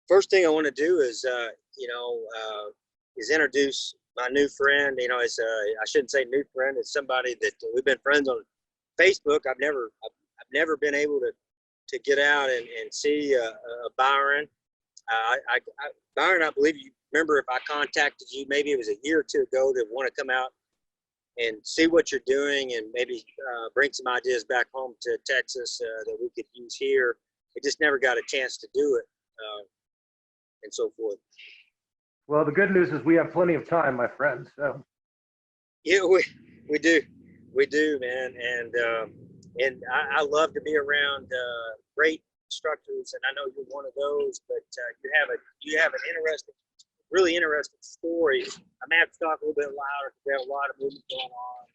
First thing I want to do is, is introduce my new friend. It's I shouldn't say new friend. It's somebody that we've been friends on Facebook. I've never been able to get out and see Byron. Byron, I believe you remember if I contacted you, maybe it was a year or two ago, that want to come out and see what you're doing and maybe bring some ideas back home to Texas that we could use here. It just never got a chance to do it, and so forth. Well, the good news is we have plenty of time, my friend. So yeah, we do, man, and I love to be around great instructors, and I know you're one of those. But you have an really interesting story. I'm gonna have to talk a little bit louder because we have a lot of movement going on.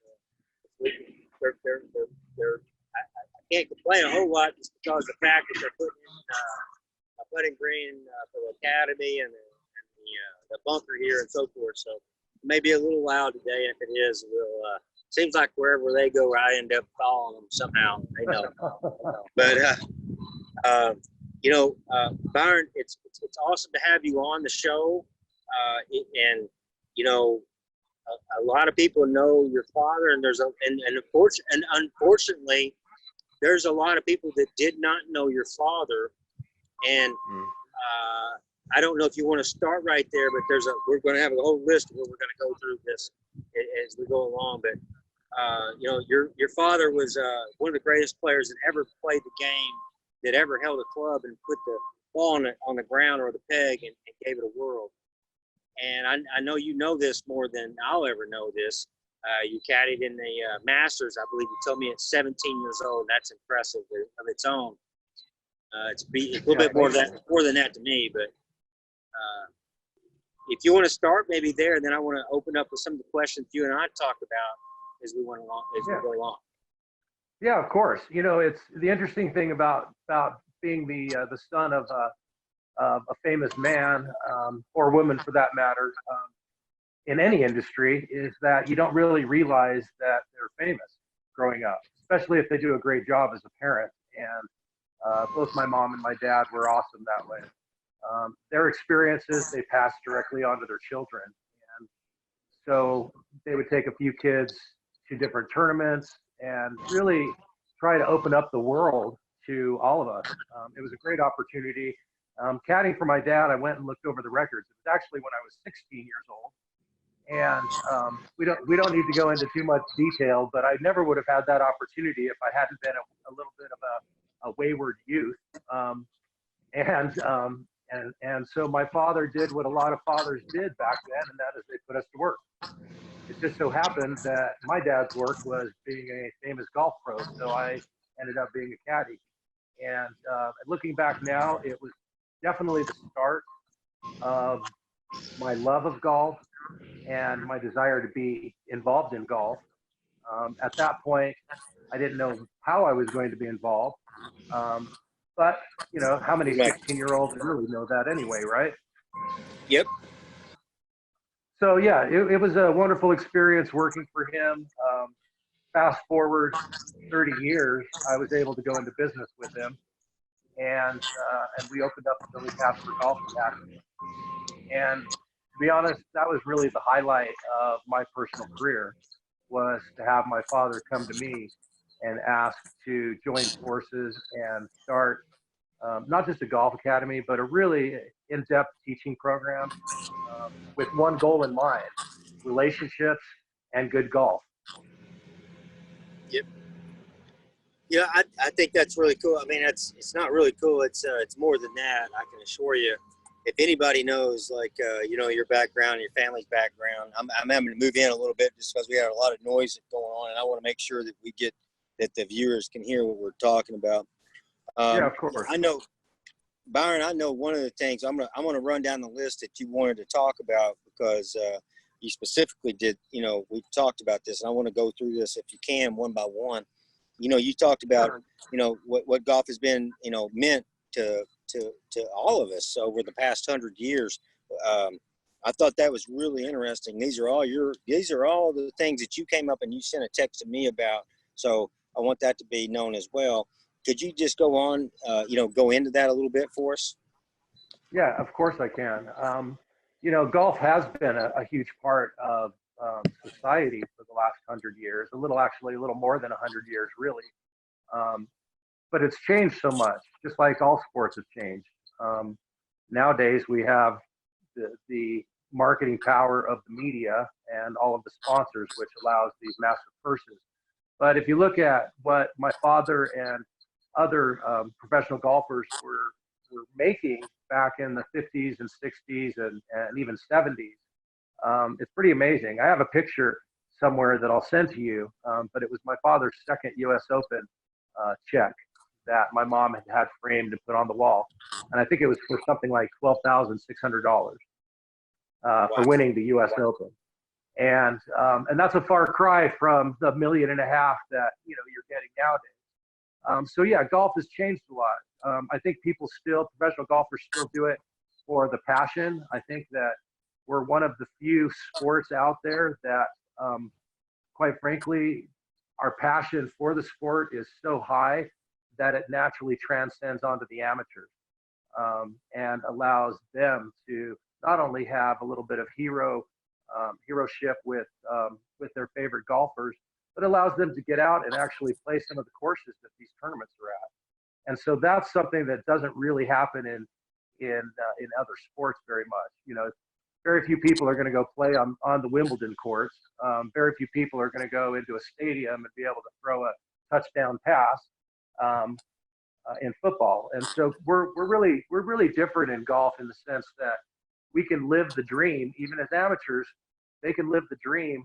I can't complain a whole lot just because of the fact that they're putting in a putting green for the academy and the bunker here and so forth. So it may be a little loud today, and if it is, seems like wherever they go, I end up following them somehow. They know. But Byron, it's awesome to have you on the show. And a lot of people know your father, and unfortunately, there's a lot of people that did not know your father. And I don't know if you want to start right there, but we're going to have a whole list where we're going to go through this as we go along. But your father was one of the greatest players that ever played the game, that ever held a club and put the ball on the ground or the peg and gave it a whirl. And I know you know this more than I'll ever know this. You caddied in the Masters, I believe you told me, at 17 years old. That's impressive of its own. It's a little bit more than that to me. But if you want to start maybe there, and then I want to open up with some of the questions you and I talked about as we went along, we go along. Yeah, of course. It's the interesting thing about being the son of a famous man or woman, for that matter, in any industry, is that you don't really realize that they're famous growing up, especially if they do a great job as a parent. And both my mom and my dad were awesome that way. Their experiences, they passed directly on to their children. And so they would take a few kids to different tournaments and really try to open up the world to all of us. It was a great opportunity. Caddying for my dad, I went and looked over the records. It was actually when I was 16 years old. And we don't need to go into too much detail, but I never would have had that opportunity if I hadn't been a little bit of a wayward youth. And so my father did what a lot of fathers did back then, and that is they put us to work. It just so happened that my dad's work was being a famous golf pro, so I ended up being a caddy. And looking back now, it was definitely the start of my love of golf and my desire to be involved in golf. At that point, I didn't know how I was going to be involved. But, how many 16-year-olds really know that anyway, right? Yep. So, yeah, it was a wonderful experience working for him. Fast forward 30 years, I was able to go into business with him. And we opened up the Byron Casper Golf Academy. And to be honest, that was really the highlight of my personal career, was to have my father come to me and ask to join forces and start not just a golf academy, but a really in-depth teaching program with one goal in mind: relationships and good golf. Yep. Yeah, I think that's really cool. I mean, it's not really cool. It's more than that. I can assure you. If anybody knows, your background, your family's background, I'm having to move in a little bit just because we have a lot of noise going on, and I want to make sure that the viewers can hear what we're talking about. Yeah, of course. I know, Byron. I know one of the things I'm gonna run down the list that you wanted to talk about, because you specifically did. We've talked about this, and I want to go through this if you can, one by one. You talked about, what golf has been, meant to all of us over the past 100 years. I thought that was really interesting. These are all the things that you came up and you sent a text to me about. So I want that to be known as well. Could you just go on, go into that a little bit for us? Yeah, of course I can. Golf has been a huge part of society for the last 100 years. Actually, a little more than 100 years, really. Um, but it's changed so much, just like all sports have changed. Um, Nowadays, we have the marketing power of the media and all of the sponsors, which allows these massive purses. But if you look at what my father and other professional golfers were making back in the 50s and 60s and even 70s, it's pretty amazing. I have a picture somewhere that I'll send to you, but it was my father's second U.S. Open check that my mom had framed and put on the wall, and I think it was for something like $12,600 for Wow. winning the U.S. Open. And that's a far cry from the 1.5 million that you're getting nowadays. So yeah, golf has changed a lot. I think professional golfers still do it for the passion. I think that we're one of the few sports out there that, quite frankly, our passion for the sport is so high that it naturally transcends onto the amateurs, and allows them to not only have a little bit of heroship with their favorite golfers, but allows them to get out and actually play some of the courses that these tournaments are at. And so that's something that doesn't really happen in other sports very much. Very few people are going to go play on the Wimbledon courts. Very few people are going to go into a stadium and be able to throw a touchdown pass in football. And so we're really different in golf in the sense that we can live the dream. Even as amateurs, they can live the dream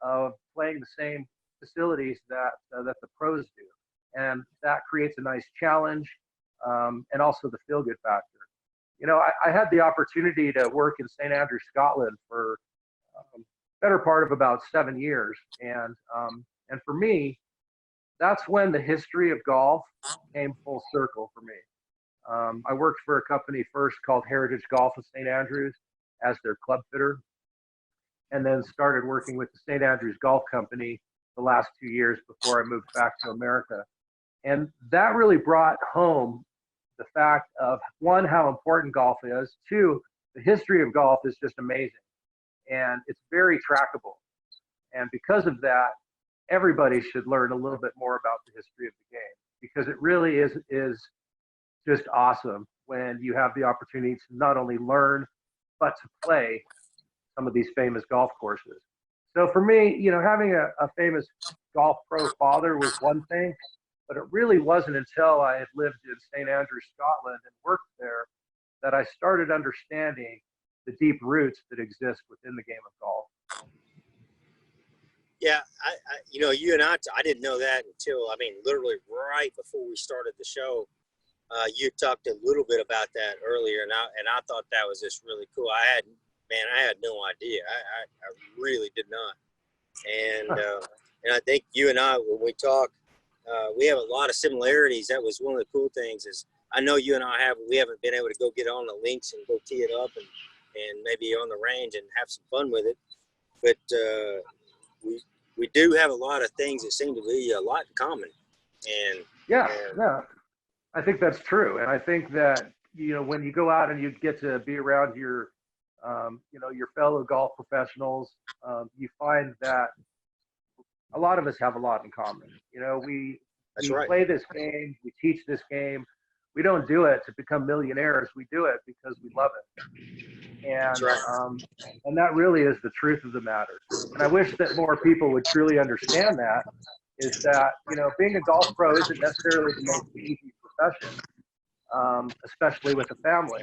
of playing the same facilities that the pros do, and that creates a nice challenge, and also the feel good factor. I had the opportunity to work in St. Andrews, Scotland for better part of about 7 years, and for me, that's when the history of golf came full circle for me. I worked for a company first called Heritage Golf of St. Andrews as their club fitter, and then started working with the St. Andrews Golf Company the last 2 years before I moved back to America. And that really brought home the fact of, one, how important golf is. Two, the history of golf is just amazing, and it's very trackable. And because of that, everybody should learn a little bit more about the history of the game, because it really is just awesome when you have the opportunity to not only learn but to play some of these famous golf courses. So for me, having a famous golf pro father was one thing, but it really wasn't until I had lived in St. Andrews, Scotland, and worked there that I started understanding the deep roots that exist within the game of golf. Yeah, you and I didn't know that until, literally right before we started the show. You talked a little bit about that earlier, and I thought that was just really cool. I had no idea. I really did not. And I think you and I, when we talk, we have a lot of similarities. That was one of the cool things. Is I know you and we haven't been able to go get on the links and go tee it up and maybe on the range and have some fun with it, but we do have a lot of things that seem to be a lot in common. And yeah, I think that's true. And I think that, when you go out and you get to be around your fellow golf professionals, you find that a lot of us have a lot in common. We right. play this game, we teach this game. We don't do it to become millionaires. We do it because we love it. And right. And that really is the truth of the matter. And I wish that more people would truly understand that, is that, being a golf pro isn't necessarily the most easy profession, especially with a family.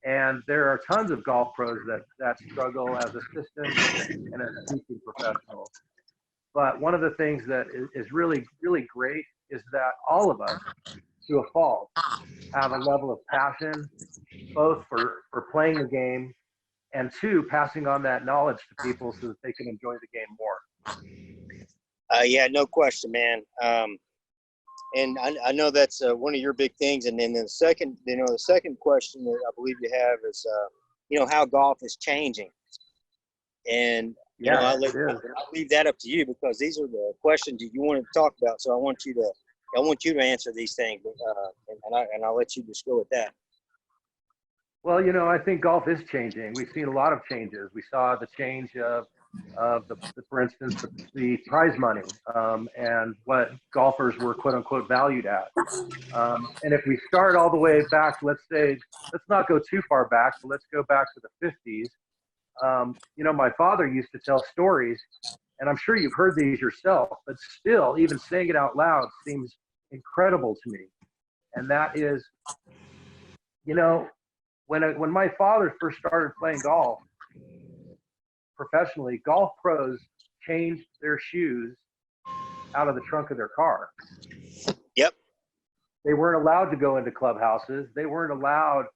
And there are tons of golf pros that struggle as assistants and as teaching professionals. But one of the things that is really, really great is that all of us, to a fault, have a level of passion, both for playing the game, and two, passing on that knowledge to people so that they can enjoy the game more. Yeah, no question, man. And I know that's one of your big things. And then the second question that I believe you have is, how golf is changing. And I'll leave that up to you, because these are the questions that you wanted to talk about. So I want you to answer these things, and I'll let you just go with that. Well, I think golf is changing. We've seen a lot of changes. We saw the change of for instance, the prize money and what golfers were quote unquote valued at. And if we start all the way back, let's not go too far back, but let's go back to the 50s. My father used to tell stories, and I'm sure you've heard these yourself, but still, even saying it out loud seems incredible to me. And that is, when my father first started playing golf professionally, golf pros changed their shoes out of the trunk of their car. Yep. They weren't allowed to go into clubhouses. They weren't allowed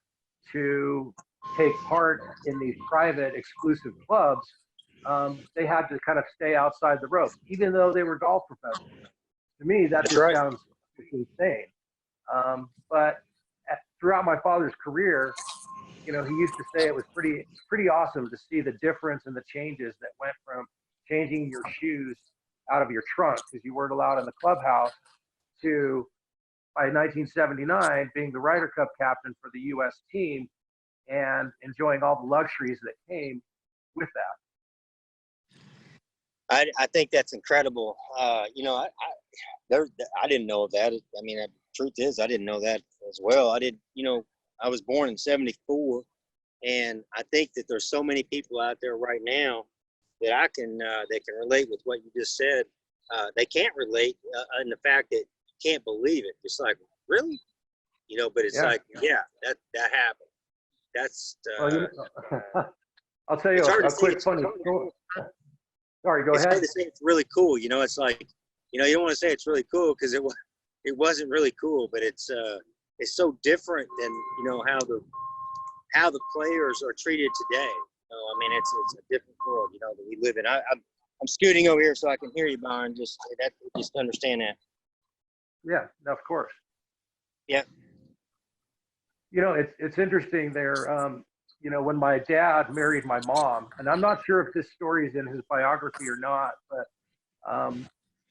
to take part in these private exclusive clubs. They had to kind of stay outside the ropes, even though they were golf professionals. To me, that just sounds insane. But throughout my father's career, he used to say it was pretty awesome to see the difference and the changes that went from changing your shoes out of your trunk because you weren't allowed in the clubhouse to, by 1979, being the Ryder Cup captain for the U.S. team and enjoying all the luxuries that came with that. I think that's incredible. I didn't know that. I mean, the truth is, I didn't know that as well. I was born in '74, and I think that there's so many people out there right now that that can relate with what you just said. They can't relate in the fact that you can't believe it. It's like, really? But it's like, yeah, that happened. That's I'll tell you a quick funny story. Sorry, go ahead. It's hard to say it's really cool. It's like, you don't want to say it's really cool because it wasn't really cool, but it's so different than how the players are treated today. I mean, it's a different world, that we live in. I'm scooting over here so I can hear you, Byron. Just understand that. Yeah, of course. Yeah. It's interesting there. When my dad married my mom, and I'm not sure if this story is in his biography or not, but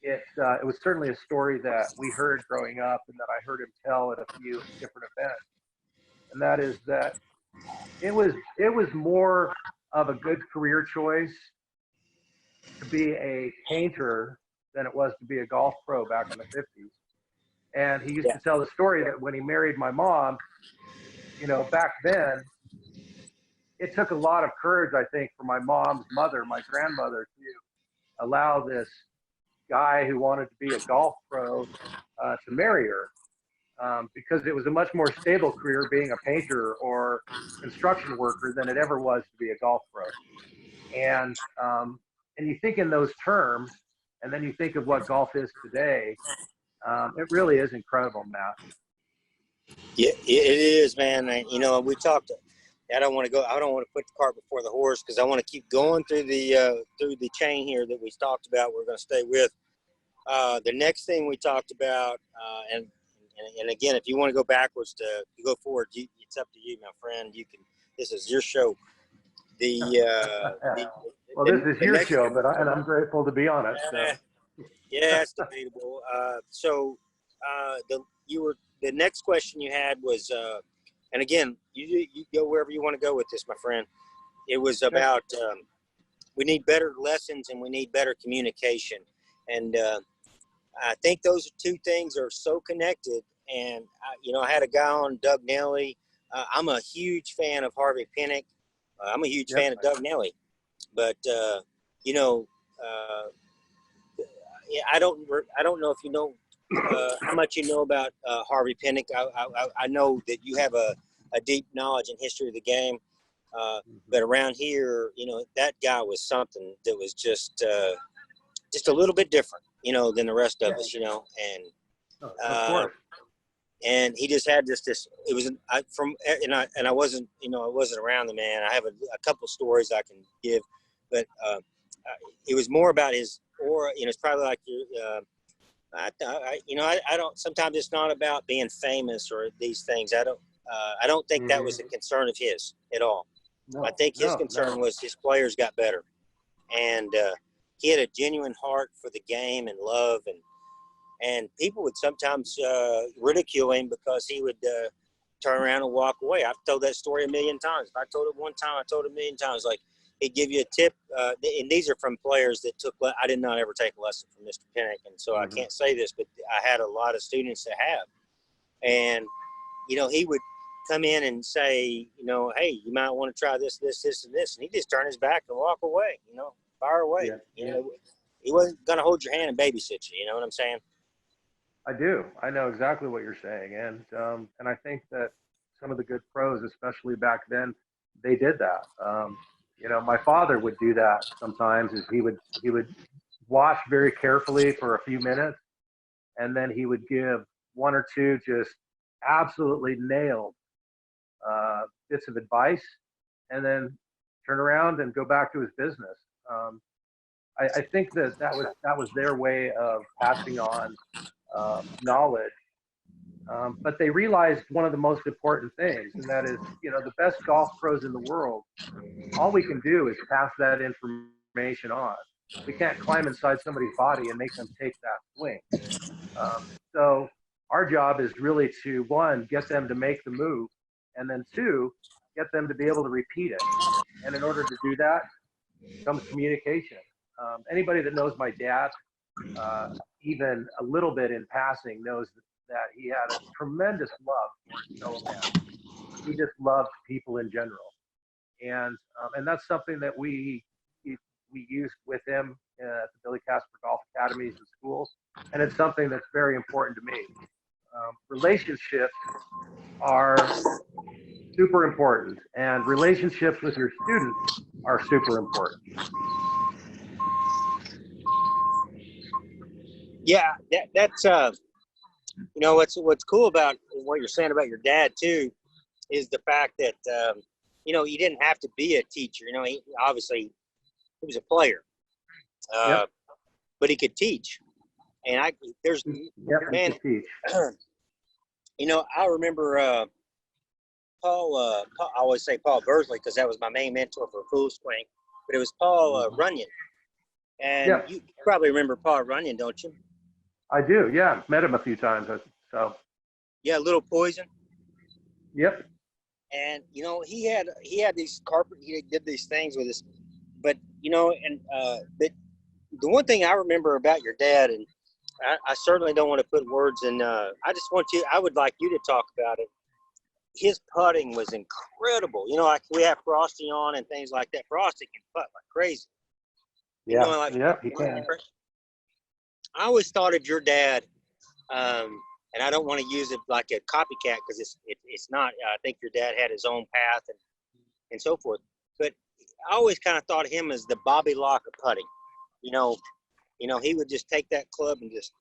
it was certainly a story that we heard growing up and that I heard him tell at a few different events. And that is that it was more of a good career choice to be a painter than it was to be a golf pro back in the 50s. And he used to tell the story that when he married my mom, back then, it took a lot of courage, I think, for my mom's mother, my grandmother, to allow this guy who wanted to be a golf pro to marry her, because it was a much more stable career being a painter or construction worker than it ever was to be a golf pro. And you think in those terms, and then you think of what golf is today. It really is incredible, Matt. Yeah, it is, man. We talked. I don't want to put the cart before the horse because I want to keep going through the chain here that we talked about. We're going to stay with the next thing we talked about, and again, if you want to go backwards to go forward, it's up to you, my friend. You can. This is your show. This is your show, but I'm grateful to be on it. So. Yeah, it's debatable. The next question you had was, and again, you go wherever you want to go with this, my friend. It was about we need better lessons and we need better communication, and I think those two things are so connected. And I had a guy on, Doug Nelly. I'm a huge fan of Harvey Pinnock. I'm a huge fan of Doug Nelly, but I don't know if you know how much you know about Harvey Pinnock. I know that you have a deep knowledge and history of the game, but around here, that guy was something that was just a little bit different, than the rest of us, and and he just had this. It was I wasn't around the man. I have a couple stories I can give, but it was more about his aura. It's probably like your. I don't. Sometimes it's not about being famous or these things. I don't think that was a concern of his at all. No, I think his concern was his players got better, and he had a genuine heart for the game and love, and people would sometimes ridicule him because he would turn around and walk away. I've told that story a million times. If I told it one time, I told it a million times. Like, he'd give you a tip, and these are from players that took. I did not ever take a lesson from Mr. Pinnock, and so I can't say this, but I had a lot of students that have. And he would come in and say, hey, you might want to try this, this, this, and this, and he just turn his back and walk away. Fire away. Yeah. He wasn't going to hold your hand and babysit you. You know what I'm saying? I do. I know exactly what you're saying, and I think that some of the good pros, especially back then, they did that. My father would do that sometimes. Is he would watch very carefully for a few minutes, and then he would give one or two just absolutely nailed bits of advice, and then turn around and go back to his business. I think that was their way of passing on knowledge. But they realized one of the most important things, and that is, the best golf pros in the world, all we can do is pass that information on. We can't climb inside somebody's body and make them take that swing. So our job is really to, one, get them to make the move, and then two, get them to be able to repeat it. And in order to do that comes communication. Anybody that knows my dad, even a little bit in passing, knows that he had a tremendous love for his fellow man. He just loved people in general, and that's something that we use with him at the Billy Casper Golf Academies and schools, and it's something that's very important to me. Relationships are super important, and relationships with your students are super important. Yeah, that's what's cool about what you're saying about your dad too is the fact that he didn't have to be a teacher. He obviously he was a player, but he could teach. And man, I remember Paul. I always say Paul Bursley because that was my main mentor for full swing, but it was Paul Runyon. And you probably remember Paul Runyon, don't you? I do, yeah. Met him a few times. So. Yeah, Little Poison. Yep. And he had these he did these things with us, but but the one thing I remember about your dad, and I certainly don't want to put words in. I would like you to talk about it. His putting was incredible. Like we have Frosty on and things like that. Frosty can putt like crazy. Yeah, he can. I always thought of your dad, and I don't want to use it like a copycat because it's not. I think your dad had his own path and so forth. But I always kind of thought of him as the Bobby Locke of putting. He would just take that club and just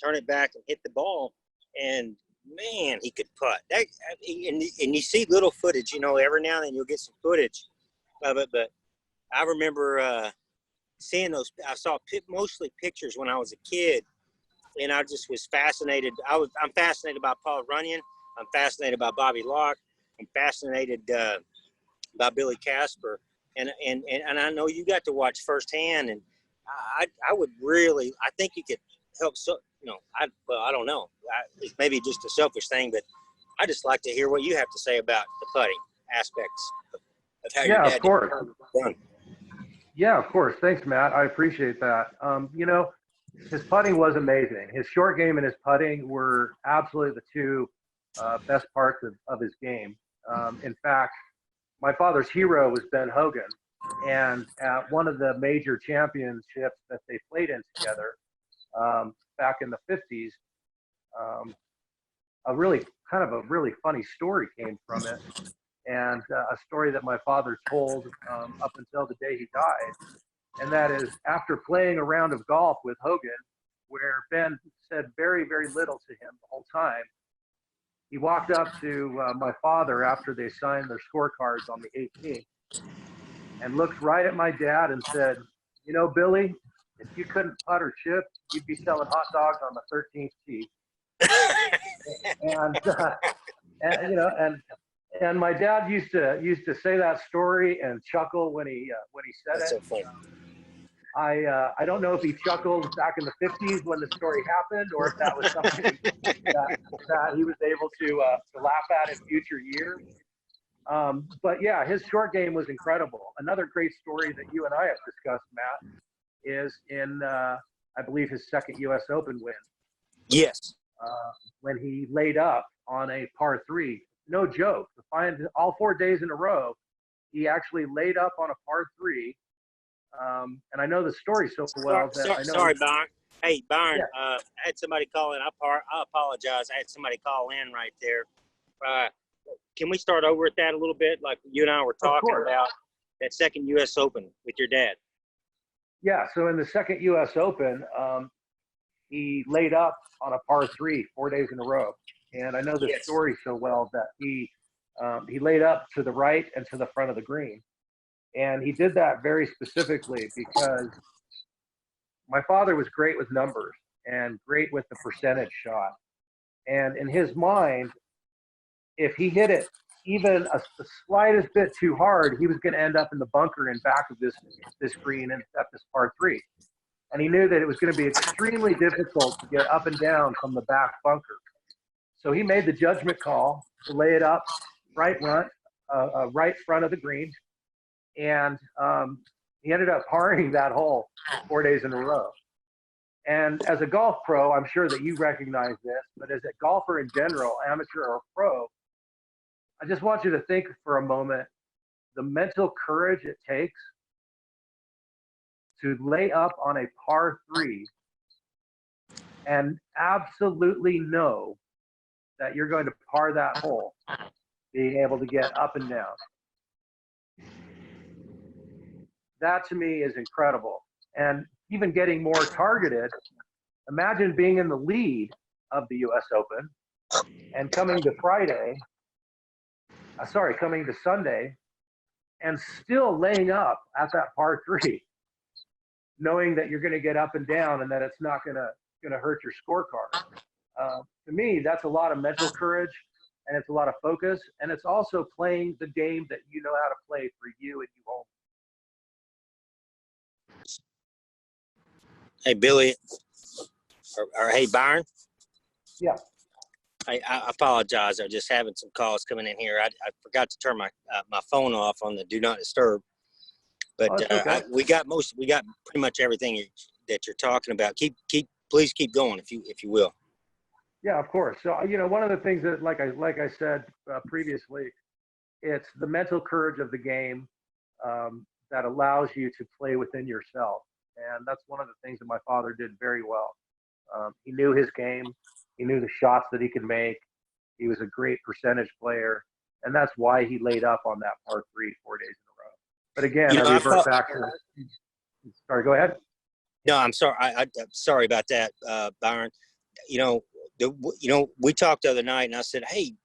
turn it back and hit the ball, and man, he could putt. And you see little footage. Every now and then you'll get some footage of it. But I remember seeing those. I saw mostly pictures when I was a kid, and I just was fascinated. I'm fascinated by Paul Runyon. I'm fascinated by Bobby Locke. I'm fascinated by Billy Casper, and I know you got to watch firsthand. And I would really, I think you could help. So I don't know. It's maybe just a selfish thing, but I just like to hear what you have to say about the putting aspects of how your dad done. Yeah, of course. Thanks, Matt. I appreciate that. His putting was amazing. His short game and his putting were absolutely the two best parts of his game. In fact, my father's hero was Ben Hogan. And at one of the major championships that they played in together back in the 50s, a really funny story came from it. And a story that my father told up until the day he died. And that is after playing a round of golf with Hogan, where Ben said very, very little to him the whole time, he walked up to my father after they signed their scorecards on the 18th and looked right at my dad and said, Billy, if you couldn't putt or chip, you'd be selling hot dogs on the 13th tee. And my dad used to say that story and chuckle when he said That's it. So funny. I don't know if he chuckled back in the 50s when the story happened, or if that was something that he was able to laugh at in future years. But yeah, his short game was incredible. Another great story that you and I have discussed, Matt, is in I believe his second U.S. Open win. Yes. When he laid up on a par three. No joke. To find all 4 days in a row, he actually laid up on a par three. And I know the story so well that I know. Sorry, Byron. Hey, Byron, Yeah. I had somebody call in. I apologize. I had somebody call in right there. Can we start over at that a little bit? Like you and I were talking about that second U.S. Open with your dad. Yeah. So in the second U.S. Open, he laid up on a par three 4 days in a row. And I know the story so well that he laid up to the right and to the front of the green. And he did that very specifically because my father was great with numbers and great with the percentage shot. And in his mind, if he hit it even the slightest bit too hard, he was going to end up in the bunker in back of this green and at this par three. And he knew that it was going to be extremely difficult to get up and down from the back bunker. So he made the judgment call to lay it up right front of the green. And he ended up parring that hole 4 days in a row. And as a golf pro, I'm sure that you recognize this, but as a golfer in general, amateur or pro, I just want you to think for a moment the mental courage it takes to lay up on a par three and absolutely know that you're going to par that hole, being able to get up and down. That to me is incredible. And even getting more targeted, imagine being in the lead of the US Open and coming to Sunday and still laying up at that par three, knowing that you're going to get up and down and that it's not going to hurt your scorecard. To me, that's a lot of mental courage, and it's a lot of focus, and it's also playing the game that you know how to play for you and you only. Hey, Billy, or hey, Byron. Yeah. I apologize. I'm just having some calls coming in here. I forgot to turn my phone off on the do not disturb. But okay. we got pretty much everything that you're talking about. Please keep going if you will. Yeah, of course. So one of the things that, like I said previously, it's the mental courage of the game that allows you to play within yourself, and that's one of the things that my father did very well. He knew his game. He knew the shots that he could make. He was a great percentage player, and that's why he laid up on that par three 4 days in a row. But again, I revert back to. Sorry, go ahead. No, I'm sorry. I'm sorry about that, Byron. We talked the other night, and I said, "Hey,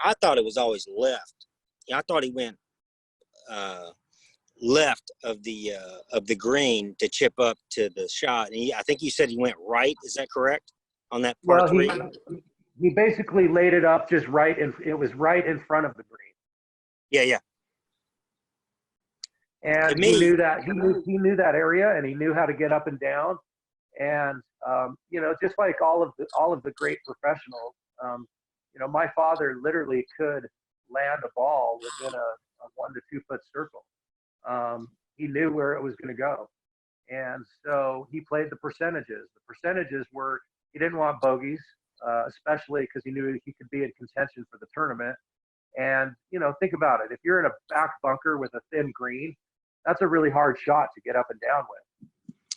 I thought it was always left. I thought he went left of the green to chip up to the shot. And I think you said he went right. Is that correct on that par three? He basically laid it up just right, and it was right in front of the green. Yeah. And he knew that he knew that area, and he knew how to get up and down. And just like all of the great professionals, my father literally could land a ball within a 1 to 2 foot circle. He knew where it was going to go, and so he played the percentages. The percentages were, he didn't want bogeys, especially because he knew he could be in contention for the tournament. And think about it: if you're in a back bunker with a thin green, that's a really hard shot to get up and down with.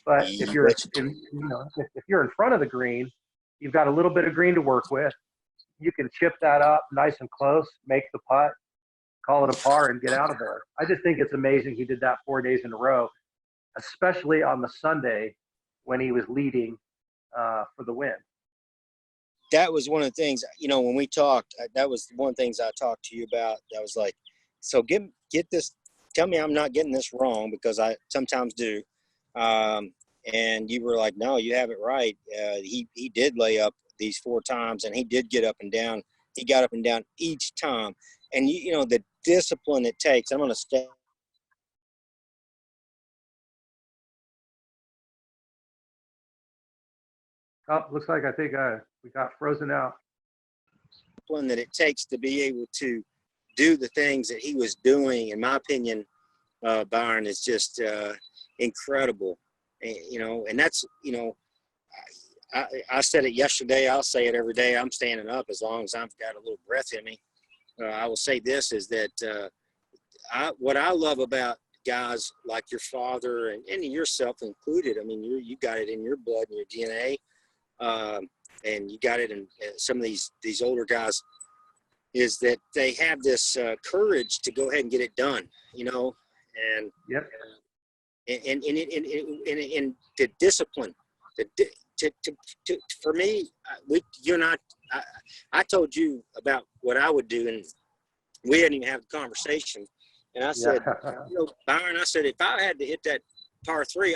But if you're in front of the green, you've got a little bit of green to work with. You can chip that up nice and close, make the putt, call it a par, and get out of there. I just think it's amazing he did that 4 days in a row, especially on the Sunday when he was leading for the win. That was one of the things, when we talked, that was one of the things I talked to you about. I was like, so get this, tell me I'm not getting this wrong, because I sometimes do. And you were like, no, you have it right. He did lay up these 4 times, and he did get up and down. He got up and down each time. And, the discipline it takes. I'm going to stay Oh, looks like I think we got frozen out. One that it takes to be able to do the things that he was doing, in my opinion, Byron, is just incredible. And, and that's, I said it yesterday. I'll say it every day. I'm standing up as long as I've got a little breath in me. I will say this is that what I love about guys like your father and yourself included, I mean, you got it in your blood and your DNA, and you got it in some of these older guys, is that they have this courage to go ahead and get it done, and Yep. And the discipline, for me, you and I told you about what I would do, and we didn't even have the conversation. And I said, Byron, I said, if I had to hit that par 3,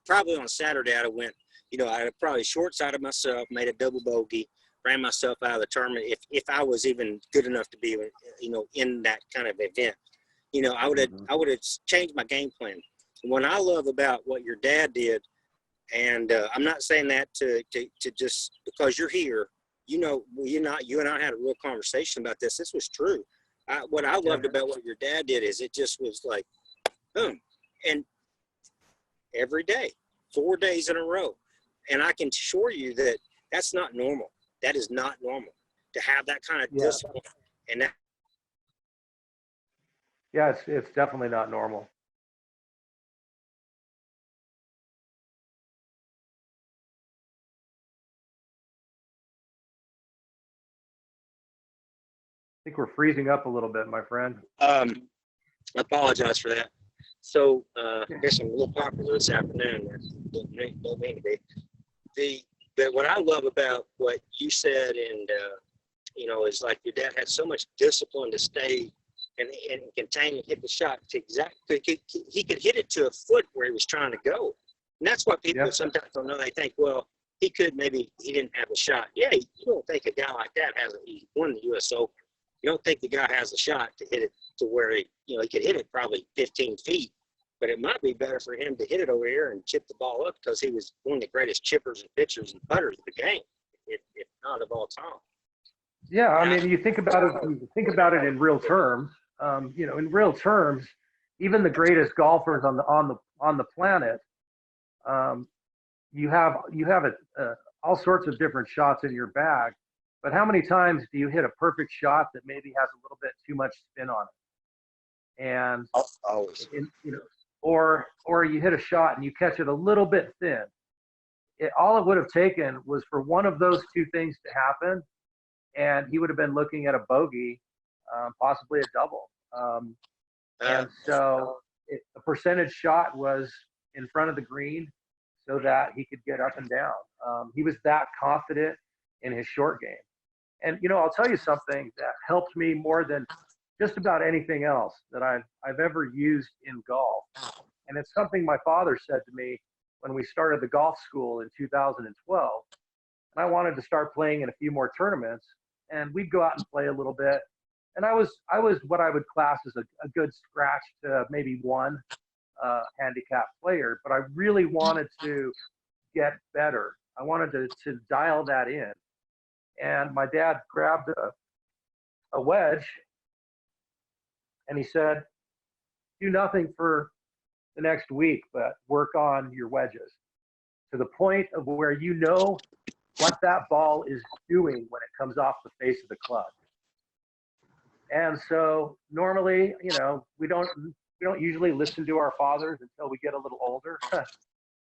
probably on Saturday, I'd have went, I'd have probably short-sided myself, made a double bogey, ran myself out of the tournament. If I was even good enough to be, in that kind of event, I would have changed my game plan. And what I love about what your dad did, and I'm not saying that to just because you're here, you and I had a real conversation about this. This was true. What I loved about what your dad did is it just was like, boom, and every day, 4 days in a row. And I can assure you that that's not normal. That is not normal to have that kind of discipline. And that. Yeah, it's definitely not normal. I think we're freezing up a little bit, my friend. I apologize for that. So I guess I'm a little popular this afternoon. Don't mean to be. But what I love about what you said, and is like your dad had so much discipline to stay and contain and hit the shot to exactly. He could hit it to a foot where he was trying to go, and that's what people sometimes don't know. They think, well, he didn't have a shot. Yeah, you don't think a guy like that he won the U.S. Open. You don't think the guy has a shot to hit it to where he could hit it probably 15 feet, but it might be better for him to hit it over here and chip the ball up because he was one of the greatest chippers and pitchers and putters of the game, if not of all time. Yeah, I mean, you think about it in real terms. In real terms, even the greatest golfers on the planet, you have all sorts of different shots in your bag. But how many times do you hit a perfect shot that maybe has a little bit too much spin on it? And always, or you hit a shot and you catch it a little bit thin. All it would have taken was for one of those two things to happen, and he would have been looking at a bogey, possibly a double. And so a percentage shot was in front of the green so that he could get up and down. He was that confident in his short game. And, I'll tell you something that helped me more than just about anything else that I've ever used in golf. And it's something my father said to me when we started the golf school in 2012. And I wanted to start playing in a few more tournaments, and we'd go out and play a little bit. And I was what I would class as a good scratch to maybe one handicap player, but I really wanted to get better. I wanted to dial that in. And my dad grabbed a wedge and he said, do nothing for the next week, but work on your wedges to the point of where you know what that ball is doing when it comes off the face of the club. And so normally, we don't usually listen to our fathers until we get a little older.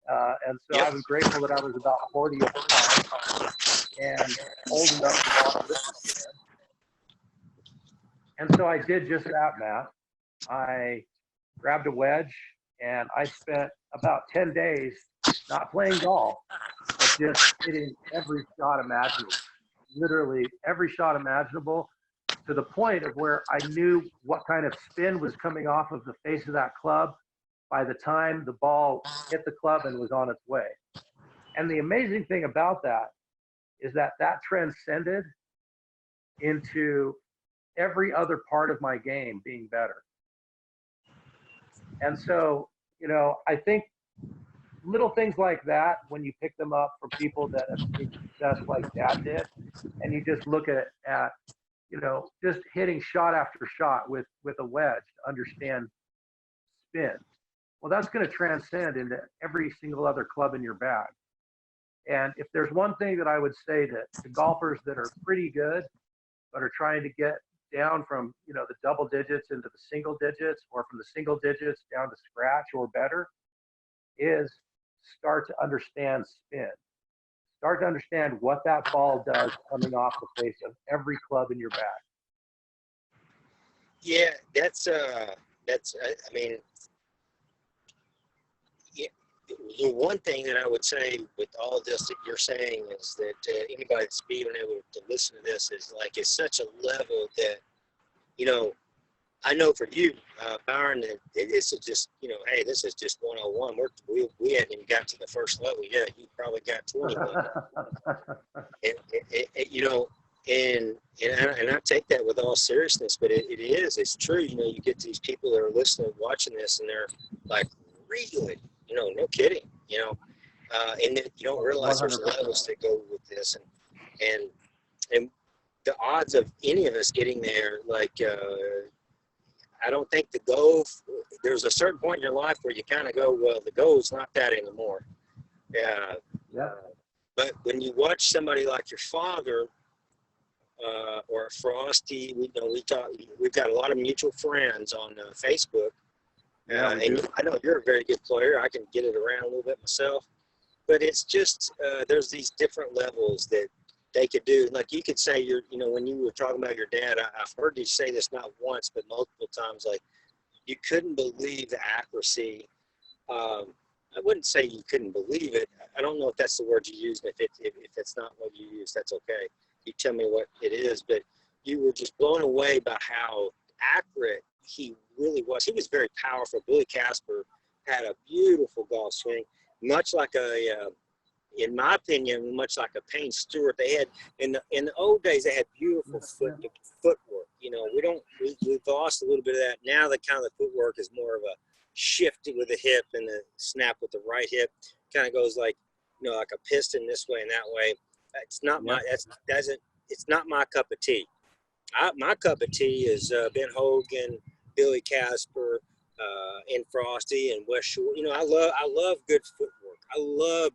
And so I was grateful that I was about 40 at the time and old enough to want to listen to him. And so I did just that, Matt. I grabbed a wedge and I spent about 10 days not playing golf, but just hitting every shot imaginable, literally every shot imaginable, to the point of where I knew what kind of spin was coming off of the face of that club by the time the ball hit the club and was on its way. And the amazing thing about that is that transcended into every other part of my game being better. And so, I think little things like that, when you pick them up from people that have seen success like Dad did, and you just look at just hitting shot after shot with a wedge to understand spin. Well, that's going to transcend into every single other club in your bag. And if there's one thing that I would say to golfers that are pretty good, but are trying to get down from, the double digits into the single digits, or from the single digits down to scratch or better, is start to understand spin. Start to understand what that ball does coming off the face of every club in your bag. Yeah, I mean, yeah, the one thing that I would say with all this that you're saying is that anybody that's being able to listen to this is like, it's such a level that, I know for you, Byron, that this is just, hey, this is just 101. We hadn't even got to the first level yet. You probably got 20 levels. And I take that with all seriousness, but it's true. You get these people that are listening, watching this, and they're like, really, no kidding, and you don't realize 100%. There's levels that go with this, and the odds of any of us getting there, like, I don't think there's a certain point in your life where you kind of go, well, the goal's not that anymore. Yeah. But when you watch somebody like your father, or Frosty, we've got a lot of mutual friends on Facebook. And I know you're a very good player. I can get it around a little bit myself. But it's just, there's these different levels that they could do. Like you could say, when you were talking about your dad, I've heard you say this not once, but multiple times, like you couldn't believe the accuracy. I wouldn't say you couldn't believe it. I don't know if that's the word you used. If it's not what you use, that's okay. You tell me what it is, but you were just blown away by how accurate he really was. He was very powerful. Billy Casper had a beautiful golf swing, much like in my opinion, much like a Payne Stewart. They had in the old days, they had beautiful footwork. We've lost a little bit of that. Now the kind of the footwork is more of a shift with the hip and the snap with the right hip. Kind of goes like, like a piston this way and that way. It's not it's not my cup of tea. My cup of tea is Ben Hogan, Billy Casper, and Frosty and West Shore. I love good footwork. I love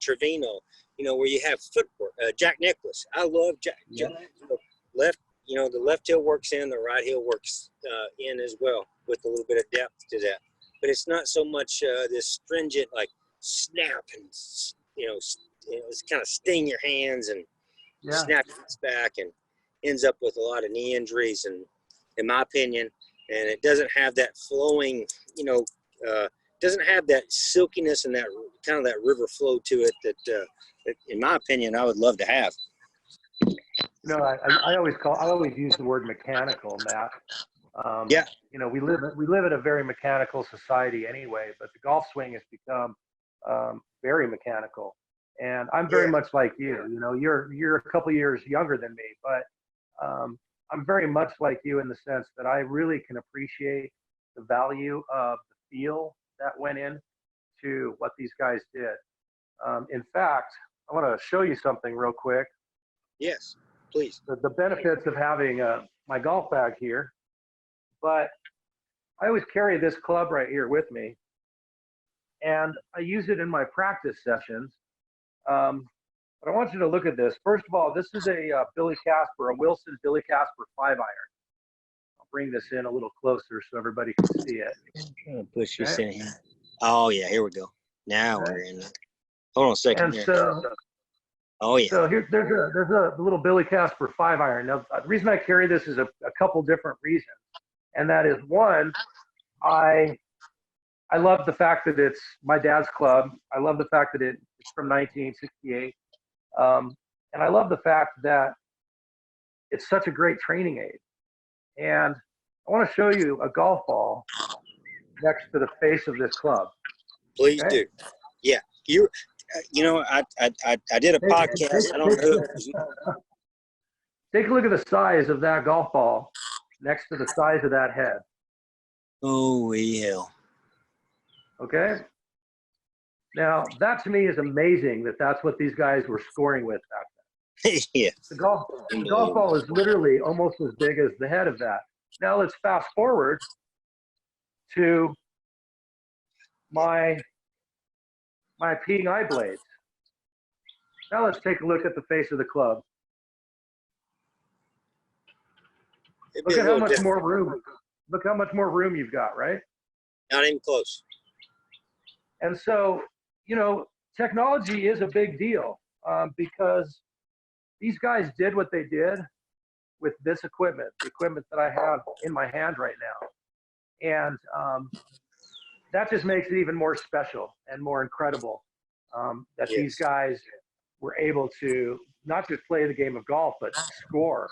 Trevino. Where you have footwork. Jack Nicklaus. I love Jack. Left. The left heel works in, the right heel works in as well, with a little bit of depth to that. But it's not so much this stringent like snap and it's kind of sting your hands and snap your back and ends up with a lot of knee injuries, and in my opinion, and it doesn't have that flowing, doesn't have that silkiness and that kind of that river flow to it that in my opinion, I would love to have. I always use the word mechanical, Matt. We live in a very mechanical society anyway, but the golf swing has become very mechanical. And I'm very much like you. You're a couple years younger than me, but I'm very much like you in the sense that I really can appreciate the value of the feel that went in to what these guys did. In fact, I want to show you something real quick. Yes, please. The benefits of having my golf bag here, but I always carry this club right here with me, and I use it in my practice sessions. But I want you to look at this. First of all, this is a Billy Casper, a Wilson Billy Casper 5-iron. I'll bring this in a little closer so everybody can see it. I'm gonna push this in here. Oh yeah, here we go. Now we're in. Hold on a second. And so, So here, there's a little Billy Casper 5-iron. Now, the reason I carry this is a couple different reasons, and that is one, I love the fact that it's my dad's club. I love the fact that it's from 1968. And I love the fact that it's such a great training aid. And I want to show you a golf ball next to the face of this club. Please do. Yeah. I did a podcast. I don't know. Take a look at the size of that golf ball next to the size of that head. Oh, hell. Okay. Now, that to me is amazing that that's what these guys were scoring with back then. Yeah. The golf ball is literally almost as big as the head of that. Now let's fast forward to my PGA blades. Now let's take a look at the face of the club. Look at how much more room. Look how much more room you've got, right? Not even close. And so, you know, technology is a big deal because these guys did what they did with this equipment, the equipment that I have in my hand right now. And that just makes it even more special and more incredible that these guys were able to not just play the game of golf, but score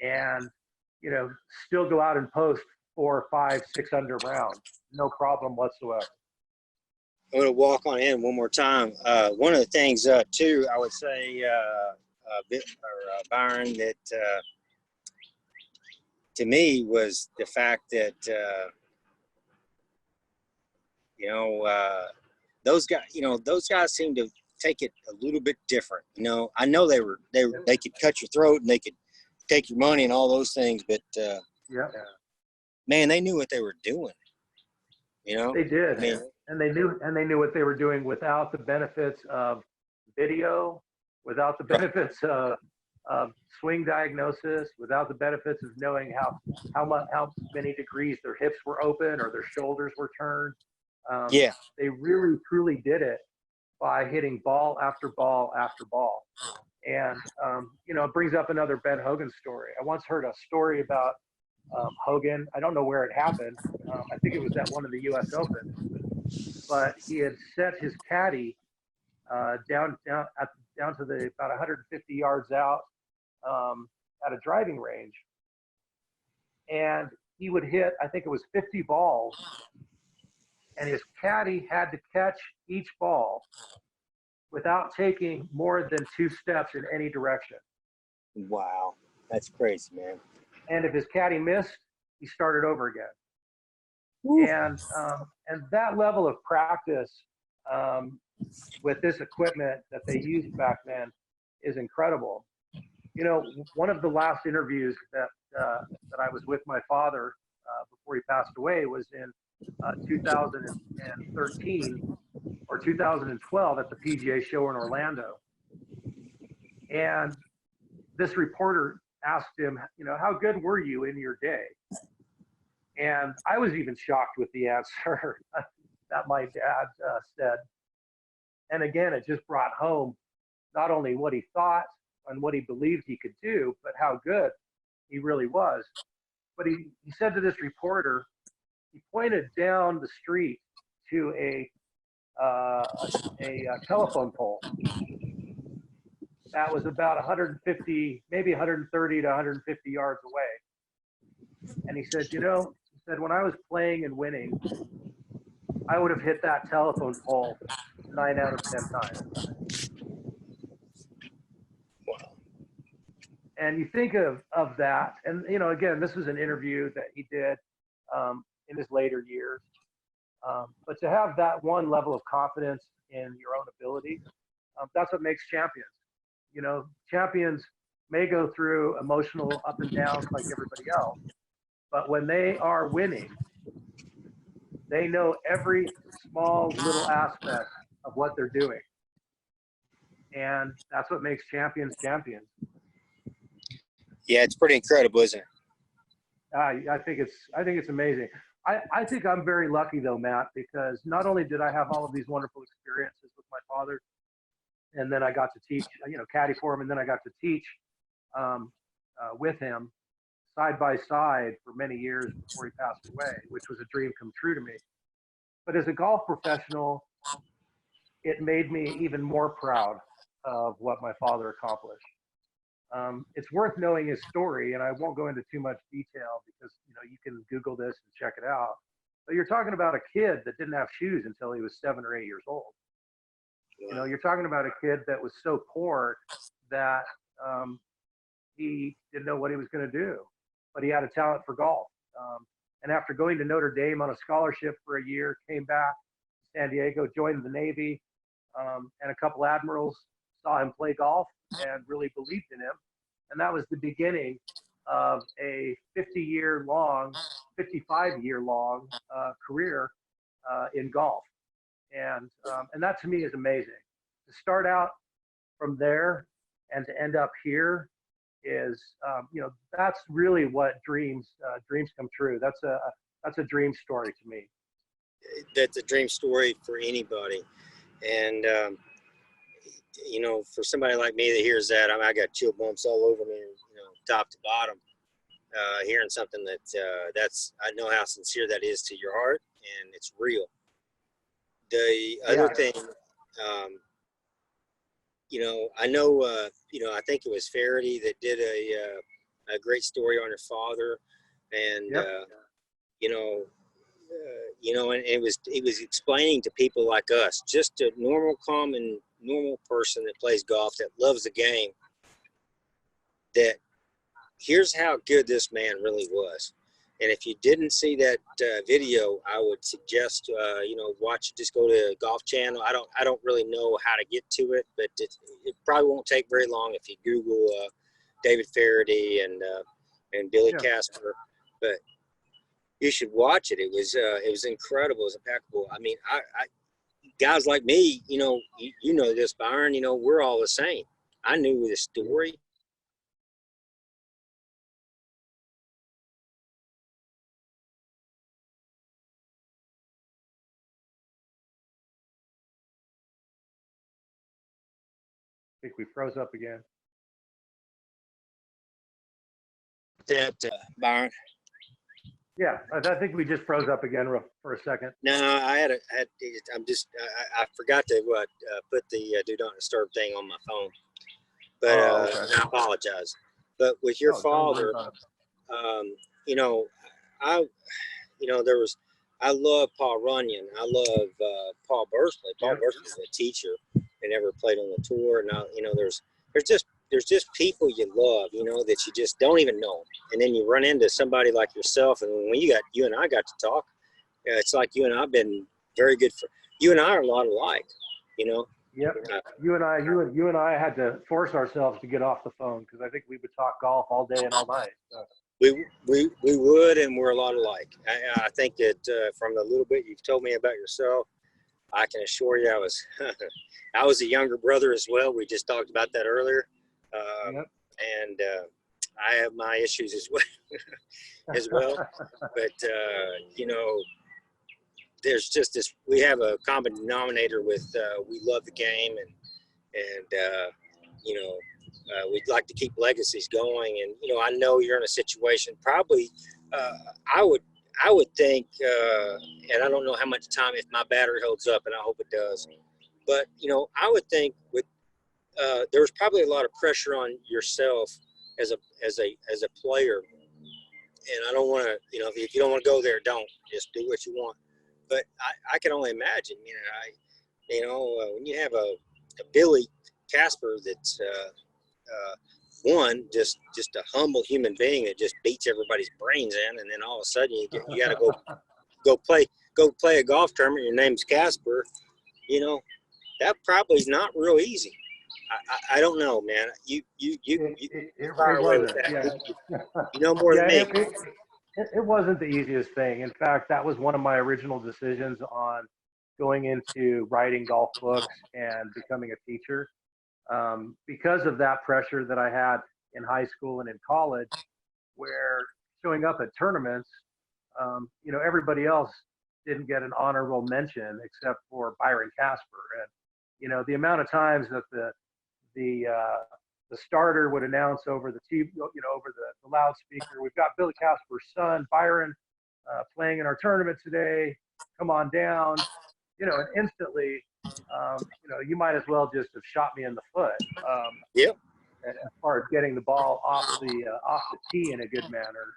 and, you know, still go out and post 4, 5, 6 under rounds, no problem whatsoever. I'm going to walk on in one more time. One of the things, too, I would say, Byron, that to me was the fact that, those guys seem to take it a little bit different. You know, I know they could cut your throat and they could take your money and all those things, but man, they knew what they were doing. You know, they did. I mean, and they knew what they were doing without the benefits of video, without the benefits of swing diagnosis, without the benefits of knowing how many degrees their hips were open or their shoulders were turned. They really truly did it by hitting ball after ball after ball. And you know, it brings up another Ben Hogan story. I once heard a story about Hogan. I don't know where it happened. I think it was at one of the U.S. Open. But he had set his caddy down to the about 150 yards out at a driving range, and he would hit, I think it was 50 balls, and his caddy had to catch each ball without taking more than 2 steps in any direction. Wow, that's crazy, man. And if his caddy missed, he started over again. Ooh. And that level of practice with this equipment that they used back then is incredible. You know, one of the last interviews that I was with my father before he passed away was in 2013 or 2012 at the PGA show in Orlando. And this reporter asked him, you know, how good were you in your day? And I was even shocked with the answer that my dad said. And again, it just brought home not only what he thought and what he believed he could do, but how good he really was. But he said to this reporter, he pointed down the street to a telephone pole that was about 150, maybe 130 to 150 yards away. And he said, you know, he said, when I was playing and winning, I would have hit that telephone pole 9 out of 10 times. Wow. And you think of that, and you know, again, this was an interview that he did in his later years. But to have that one level of confidence in your own ability, that's what makes champions. You know, champions may go through emotional up and downs like everybody else, but when they are winning, they know every small little aspect of what they're doing. And that's what makes champions champions. Yeah, it's pretty incredible, isn't it? I think it's amazing. I think I'm very lucky though, Matt, because not only did I have all of these wonderful experiences with my father, and then I got to teach, you know, caddy for him, and then I got to teach with him side by side for many years before he passed away, which was a dream come true to me. But as a golf professional, it made me even more proud of what my father accomplished. It's worth knowing his story, and I won't go into too much detail because, you know, you can Google this and check it out. But you're talking about a kid that didn't have shoes until he was 7 or 8 years old. You know, you're talking about a kid that was so poor that he didn't know what he was going to do, but he had a talent for golf. And after going to Notre Dame on a scholarship for a year, came back, San Diego, joined the Navy, and a couple admirals saw him play golf and really believed in him. And that was the beginning of a 55-year-long career in golf. And that to me is amazing. To start out from there and to end up here is, that's really what dreams come true. That's a dream story to me. That's a dream story for anybody. And, for somebody like me that hears that, I got chill bumps all over me, top to bottom, hearing something I know how sincere that is to your heart, and it's real. The other thing, I know, I think it was Faraday that did a great story on your father, and, Yep. And it was explaining to people like us, just a normal person that plays golf, that loves the game, that here's how good this man really was. And if you didn't see that video, I would suggest, watch it. Just go to Golf Channel. I don't really know how to get to it, but it probably won't take very long if you Google David Faraday and Billy Casper. But you should watch it. It was incredible. It was impeccable. I mean, I guys like me, you know this, Byron. We're all the same. I knew the story. I think we froze up again. That Byron. Yeah, I think we just froze up again for a second. No, I forgot to put the do not disturb thing on my phone, but okay. I apologize. But with your father, I love Paul Runyon. I love Paul Bursley. Paul Bursley was a teacher and never played on the tour. Now, there's just people you love, that you just don't even know. And then you run into somebody like yourself, and when you and I got to talk, it's like you and I have been very good for. You and I are a lot alike, Yep. You and I had to force ourselves to get off the phone because I think we would talk golf all day and all night. So. We would, and we're a lot alike. I think that from the little bit you've told me about yourself, I can assure you I was a younger brother as well. We just talked about that earlier. And I have my issues as well. But, there's just this, we have a common denominator with, we love the game and we'd like to keep legacies going. And, I know you're in a situation probably, I would think, and I don't know how much time, if my battery holds up, and I hope it does, but, I would think with, there was probably a lot of pressure on yourself as a player. And I don't want to, if you don't want to go there, don't. Just do what you want. But I can only imagine, when you have a Billy Casper that's just a humble human being that just beats everybody's brains in, and then all of a sudden you got to go play a golf tournament. Your name's Casper. That probably is not real easy. I don't know, man. You fire away with that. Yeah. You know more than me. It wasn't the easiest thing. In fact, that was one of my original decisions on going into writing golf books and becoming a teacher. Because of that pressure that I had in high school and in college, where showing up at tournaments, everybody else didn't get an honorable mention except for Byron Casper. And, the amount of times that the starter would announce over the TV, over the loudspeaker, we've got Billy Casper's son, Byron, playing in our tournament today. Come on down. And instantly, you might as well just have shot me in the foot. As far as getting the ball off the tee in a good manner,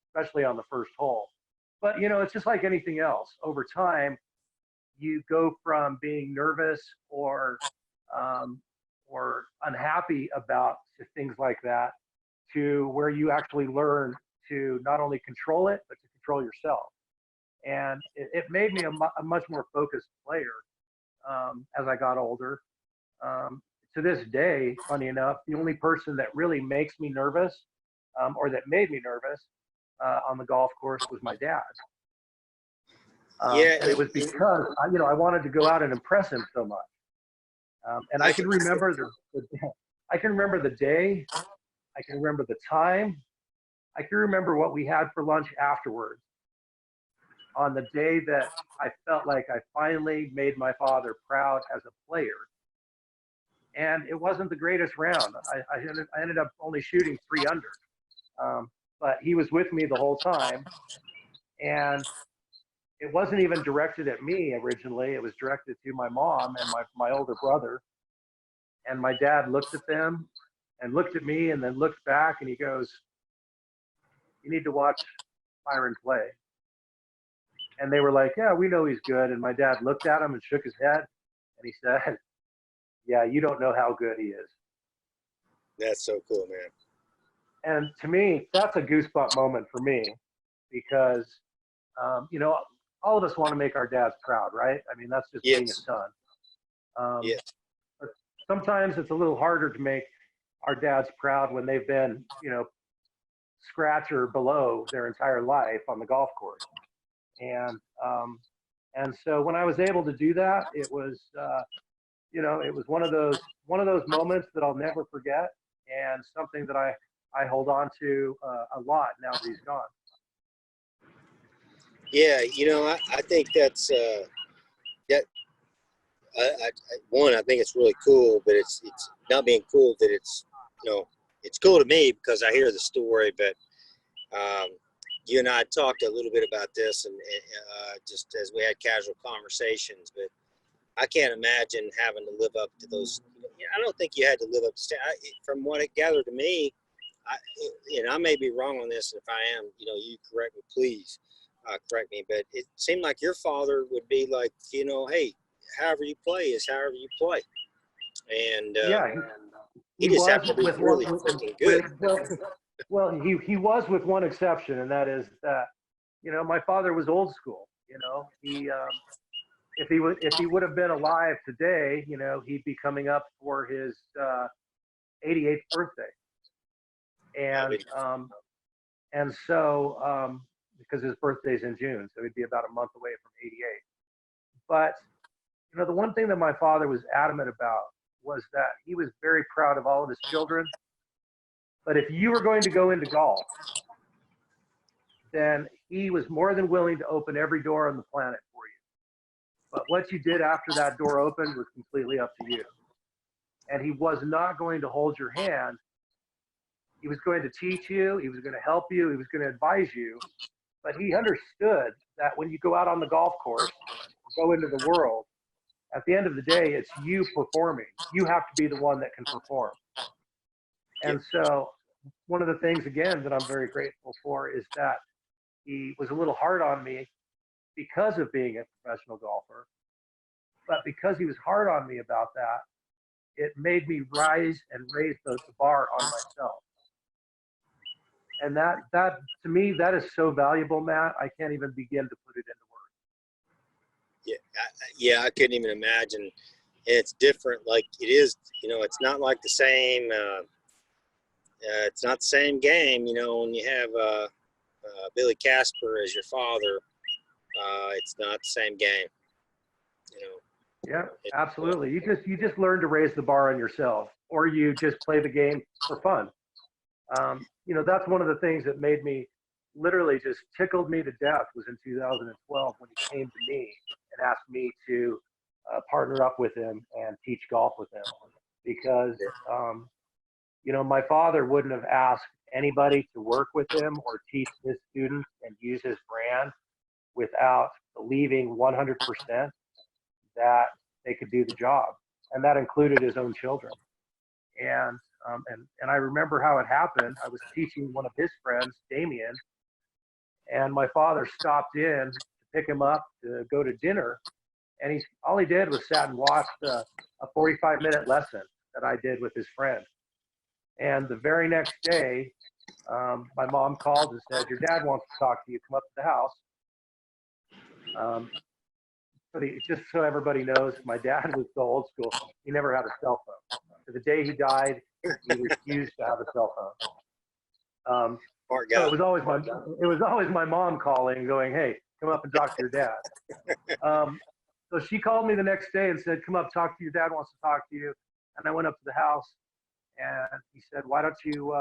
especially on the first hole. But it's just like anything else. Over time, you go from being nervous or unhappy about things like that to where you actually learn to not only control it, but to control yourself. And it made me a much more focused player as I got older. To this day, funny enough, the only person that really makes me nervous or that made me nervous on the golf course was my dad. Yeah, And it was because I wanted to go out and impress him so much. And I can remember I can remember the day, I can remember the time, I can remember what we had for lunch afterwards on the day that I felt like I finally made my father proud as a player. And it wasn't the greatest round. I ended up only shooting 3 under, but he was with me the whole time. And it wasn't even directed at me originally. It was directed to my mom and my older brother. And my dad looked at them and looked at me and then looked back and he goes, "You need to watch Byron play." And they were like, "Yeah, we know he's good." And my dad looked at him and shook his head and he said, "Yeah, you don't know how good he is." that's so cool, man. And to me, that's a goosebump moment for me because, all of us want to make our dads proud, right? I mean, that's just being a Yes. son. Um, Yes. but sometimes it's a little harder to make our dads proud when they've been, scratch or below their entire life on the golf course. And so when I was able to do that, it was, it was one of those moments that I'll never forget, and something that I hold on to a lot now that he's gone. Yeah, I think that's that. I think it's really cool, but it's not being cool that it's cool to me because I hear the story. But you and I talked a little bit about this, and just as we had casual conversations. But I can't imagine having to live up to those. I don't think you had to live up to. From what it gathered to me, I may be wrong on this. If I am, you correct me, please. Correct me, but it seemed like your father would be like, hey, however you play is however you play, and Yeah, he he just was happened to be with really one. freaking good. Well, he was with one exception, and that is that my father was old school. He if he would have been alive today, he'd be coming up for his 88th birthday, I and mean, so because his birthday's in June, so he'd be about a month away from 88. But the one thing that my father was adamant about was that he was very proud of all of his children. But if you were going to go into golf, then he was more than willing to open every door on the planet for you. But what you did after that door opened was completely up to you. And he was not going to hold your hand. He was going to teach you. He was going to help you. He was going to advise you. But he understood that when you go out on the golf course, go into the world, at the end of the day, it's you performing. You have to be the one that can perform. And so one of the things, again, that I'm very grateful for is that he was a little hard on me because of being a professional golfer. But because he was hard on me about that, it made me rise and raise the bar on myself. And that to me, that is so valuable, Matt. I can't even begin to put it into words. Yeah, I couldn't even imagine. It's different, like it is. It's not like the same. It's not the same game. When you have Billy Casper as your father, it's not the same game. Yeah, absolutely. You just learn to raise the bar on yourself, or you just play the game for fun. That's one of the things that made me literally just tickled me to death was in 2012 when he came to me and asked me to partner up with him and teach golf with him because, my father wouldn't have asked anybody to work with him or teach his students and use his brand without believing 100% that they could do the job. And that included his own children. And I remember how it happened. I was teaching one of his friends, Damien, and my father stopped in to pick him up to go to dinner. And all he did was sat and watched a 45-minute lesson that I did with his friend. And the very next day, my mom called and said, "Your dad wants to talk to you. Come up to the house." But just so everybody knows, my dad was so old school. He never had a cell phone. To the day he died, he refused to have a cell phone. So it was always my mom calling, going, "Hey, come up and talk to your dad." So she called me the next day and said, "Come up, talk to your dad. Wants to talk to you." And I went up to the house, and he said, "Why don't you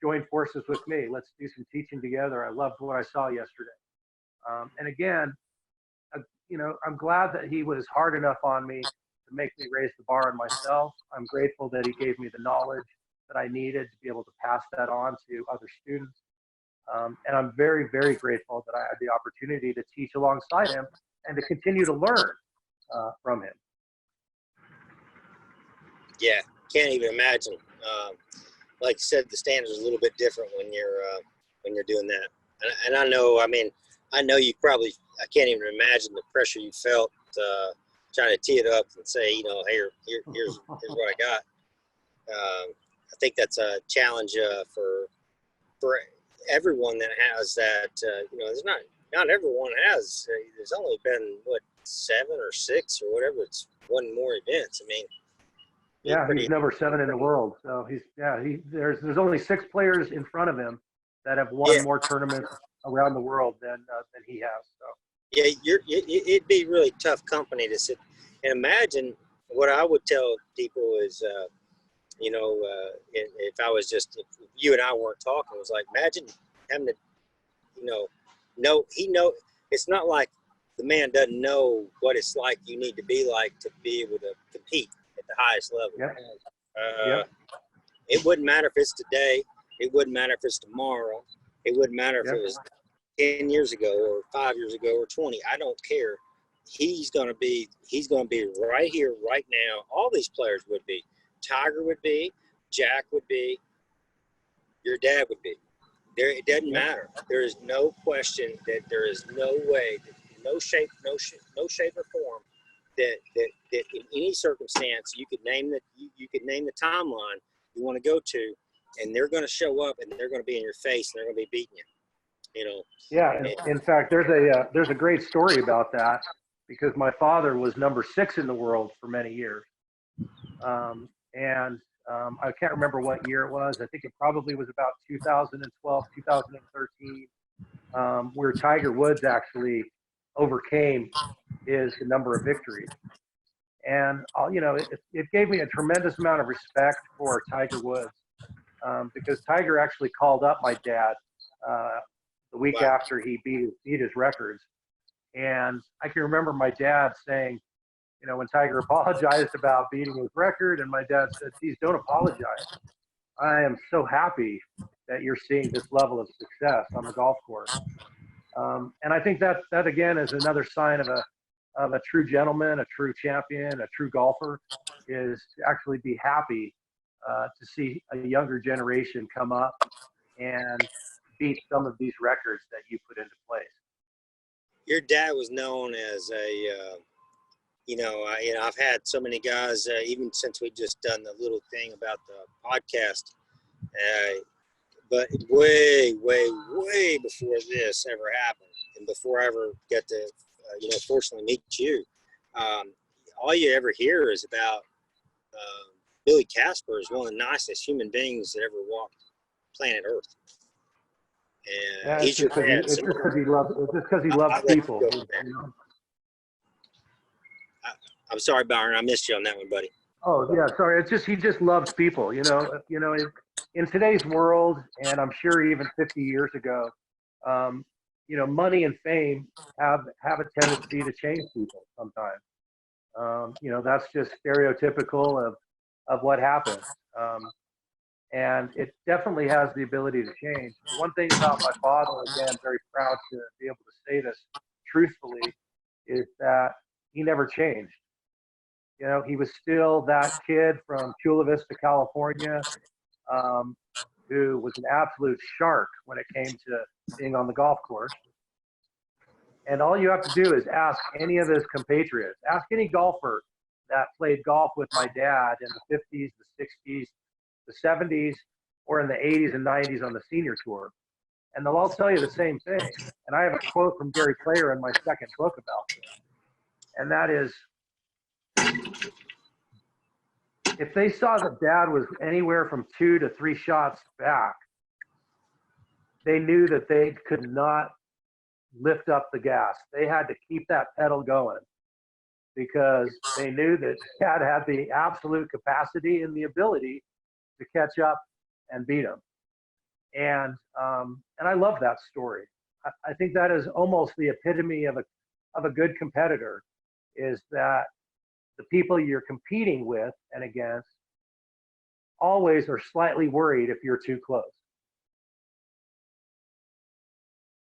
join forces with me? Let's do some teaching together. I loved what I saw yesterday." And again, I'm glad that he was hard enough on me to make me raise the bar on myself. I'm grateful that he gave me the knowledge that I needed to be able to pass that on to other students. And I'm very, very grateful that I had the opportunity to teach alongside him and to continue to learn from him. Yeah, can't even imagine. Like you said, the standards are a little bit different when you're doing that. And I know, I know you probably, I can't even imagine the pressure you felt trying to tee it up and say, here's what I got. I think that's a challenge for everyone that has that. There's not everyone has. There's only been 7 or 6 or whatever. It's one more events. He's number 7 in the world. So there's only 6 players in front of him that have won more tournaments around the world than he has. So it'd be really tough company to sit and imagine. What I would tell people is, if I was if you and I weren't talking, it was like, imagine having to, it's not like the man doesn't know what it's like you need to be like to be able to compete at the highest level. It wouldn't matter if it's today. It wouldn't matter if it's tomorrow. It wouldn't matter if it was 10 years ago or 5 years ago or 20. I don't care. He's going to be right here, right now. All these players would be. Tiger would be. Jack would be. Your dad would be. It doesn't matter. There is no question that there is no way, no shape or form that in any circumstance you could name the timeline you want to go to, and they're going to show up and they're going to be in your face and they're going to be beating you. In fact, there's a great story about that, because my father was number 6 in the world for many years. I can't remember what year it was. I think it probably was about 2012, 2013, where Tiger Woods actually overcame his number of victories. And, it gave me a tremendous amount of respect for Tiger Woods, because Tiger actually called up my dad the week after he beat his records. And I can remember my dad saying, when Tiger apologized about beating his record, and my dad said, "Geez, don't apologize. I am so happy that you're seeing this level of success on the golf course." And I think that again is another sign of a true gentleman, a true champion, a true golfer, is to actually be happy to see a younger generation come up and beat some of these records that you put into place. Your dad was known as I've had so many guys, even since we just done the little thing about the podcast, but way, way, way before this ever happened, and before I ever got to, fortunately meet you, all you ever hear is about Billy Casper is one of the nicest human beings that ever walked planet Earth. And it's just because he loves people. I'm sorry, Byron. I missed you on that one, buddy. Oh yeah, sorry. He just loves people. In today's world, and I'm sure even 50 years ago, money and fame have a tendency to change people sometimes. That's just stereotypical of what happens. And it definitely has the ability to change. One thing about my father, again, very proud to be able to say this truthfully, is that he never changed. He was still that kid from Chula Vista, California, who was an absolute shark when it came to being on the golf course. And all you have to do is ask any of his compatriots, ask any golfer that played golf with my dad in the 50s, the 60s, the 70s, or in the 80s and 90s on the senior tour. And they'll all tell you the same thing. And I have a quote from Gary Player in my second book about this. And that is, if they saw that dad was anywhere from 2 to 3 shots back, they knew that they could not lift up the gas. They had to keep that pedal going because they knew that dad had the absolute capacity and the ability to catch up and beat him. And I love that story. I think that is almost the epitome of a good competitor, is that the people you're competing with and against always are slightly worried if you're too close.